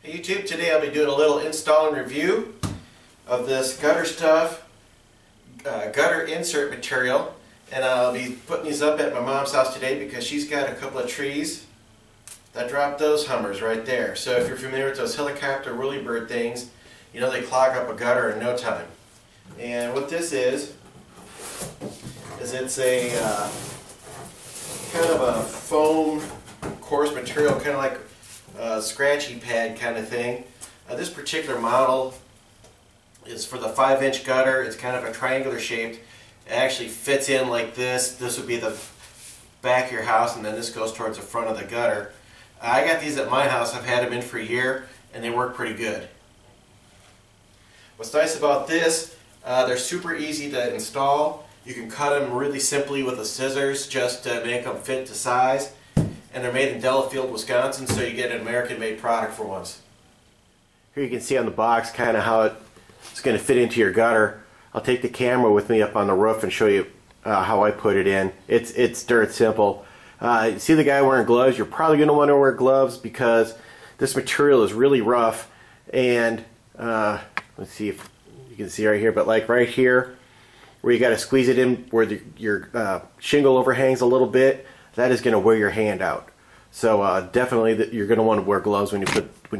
Hey YouTube, today I'll be doing a little install and review of this Gutterstuff gutter insert material, and I'll be putting these up at my mom's house today because she's got a couple of trees that drop those hummers right there. So if you're familiar with those helicopter whirly bird things, you know they clog up a gutter in no time. And what this is it's a kind of a foam coarse material, kind of like scratchy pad kind of thing. This particular model is for the 5-inch gutter. It's kind of a triangular shaped. It actually fits in like this. This would be the back of your house, and then this goes towards the front of the gutter. I got these at my house. I've had them in for a year, and they work pretty good. What's nice about this, they're super easy to install. You can cut them really simply with the scissors just to make them fit to size. And they're made in Delafield, Wisconsin, so you get an American-made product for once. Here you can see on the box kind of how it's going to fit into your gutter. I'll take the camera with me up on the roof and show you how I put it in. It's dirt simple. See the guy wearing gloves? You're probably going to want to wear gloves because this material is really rough. And let's see if you can see right here, but like right here, where you got to squeeze it in where your shingle overhangs a little bit, that is going to wear your hand out. So definitely you're going to want to wear gloves when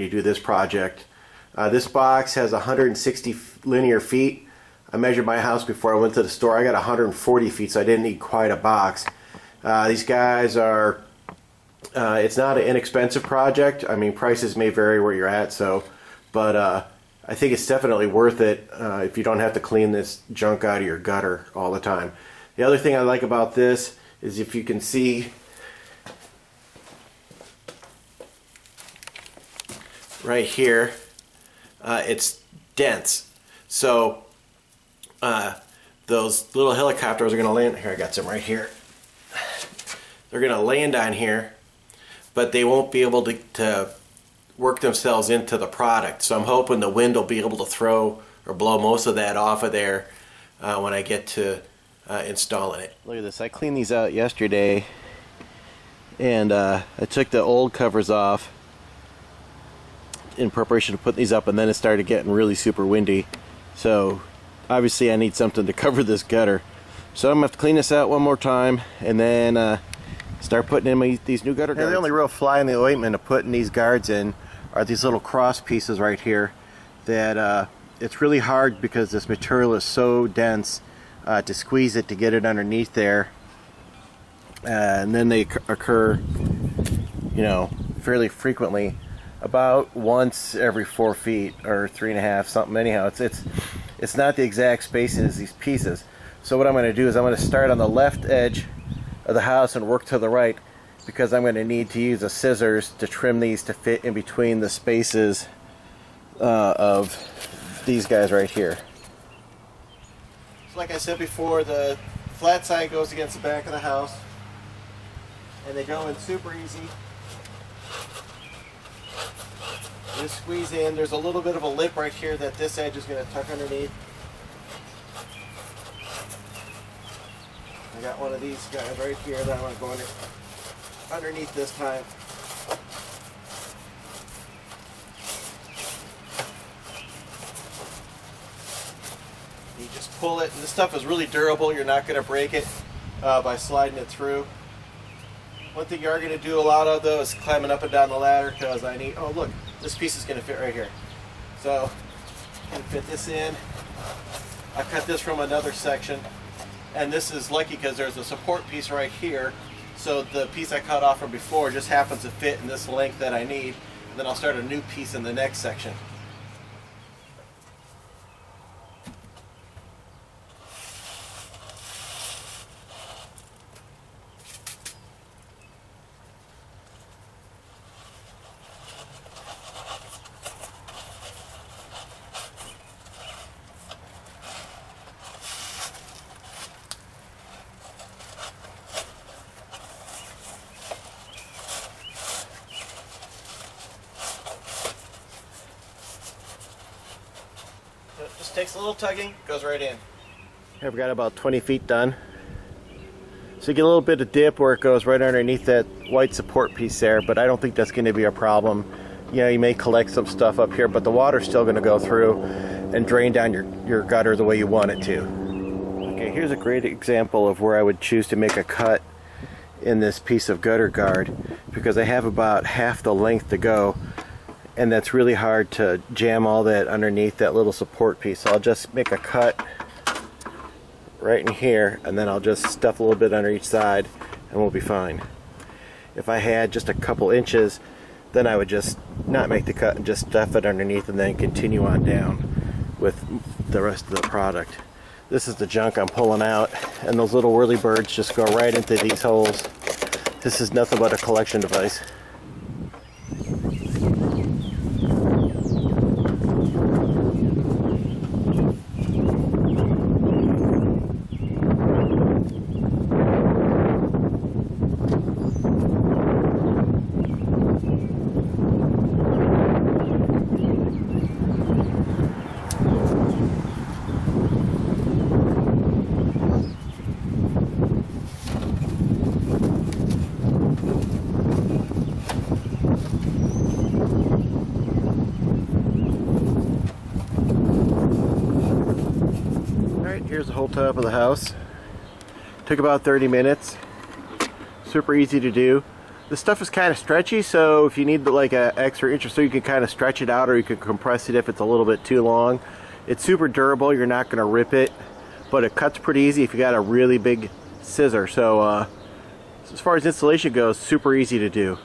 you do this project. This box has 160 linear feet. I measured my house before I went to the store. I got 140 feet, so I didn't need quite a box. These guys are, it's not an inexpensive project. I mean, prices may vary where you're at, but I think it's definitely worth it if you don't have to clean this junk out of your gutter all the time. The other thing I like about this is, if you can see right here, it's dense. So those little helicopters are going to land here. I got some right here. They're going to land on here, but they won't be able to work themselves into the product. So I'm hoping the wind will be able to throw or blow most of that off of there when I get to installing it. Look at this. I cleaned these out yesterday, and I took the old covers off in preparation to put these up, and then it started getting really super windy. So obviously I need something to cover this gutter. So I'm going to have to clean this out one more time and then start putting in these new gutter guards. The only real fly in the ointment of putting these guards in are these little cross pieces right here that it's really hard because this material is so dense to squeeze it to get it underneath there, and then they occur, you know, fairly frequently, about once every 4 feet or 3.5, something. Anyhow, it's not the exact spacing as these pieces. So what I'm going to do is I'm going to start on the left edge of the house and work to the right, because I'm going to need to use the scissors to trim these to fit in between the spaces of these guys right here. So like I said before, the flat side goes against the back of the house, and they go in super easy. Just squeeze in. There's a little bit of a lip right here that this edge is going to tuck underneath. I got one of these guys right here that I want to go underneath this time. You just pull it, and this stuff is really durable. You're not going to break it by sliding it through. One thing you are going to do a lot of, though, is climbing up and down the ladder, because I need, oh look, this piece is going to fit right here. So I can fit this in. I cut this from another section, and this is lucky because there's a support piece right here. So the piece I cut off from before just happens to fit in this length that I need, and then I'll start a new piece in the next section. Just takes a little tugging, goes right in. I've got about 20 feet done. So you get a little bit of dip where it goes right underneath that white support piece there, but I don't think that's going to be a problem you know, you may collect some stuff up here, but the water's still going to go through and drain down your gutter the way you want it to. Okay, here's a great example of where I would choose to make a cut in this piece of gutter guard, because I have about half the length to go, and that's really hard to jam all that underneath that little support piece. So I'll just make a cut right in here, and then I'll just stuff a little bit under each side and we'll be fine. If I had just a couple inches, then I would just not make the cut and just stuff it underneath and then continue on down with the rest of the product. This is the junk I'm pulling out, and those little whirly birds just go right into these holes. This is nothing but a collection device. Here's the whole top of the house. Took about 30 minutes. Super easy to do. This stuff is kind of stretchy, so if you need like an extra inch or so, you can kind of stretch it out, or you can compress it if it's a little bit too long. It's super durable. You're not going to rip it, but it cuts pretty easy if you got a really big scissor. So as far as installation goes, super easy to do.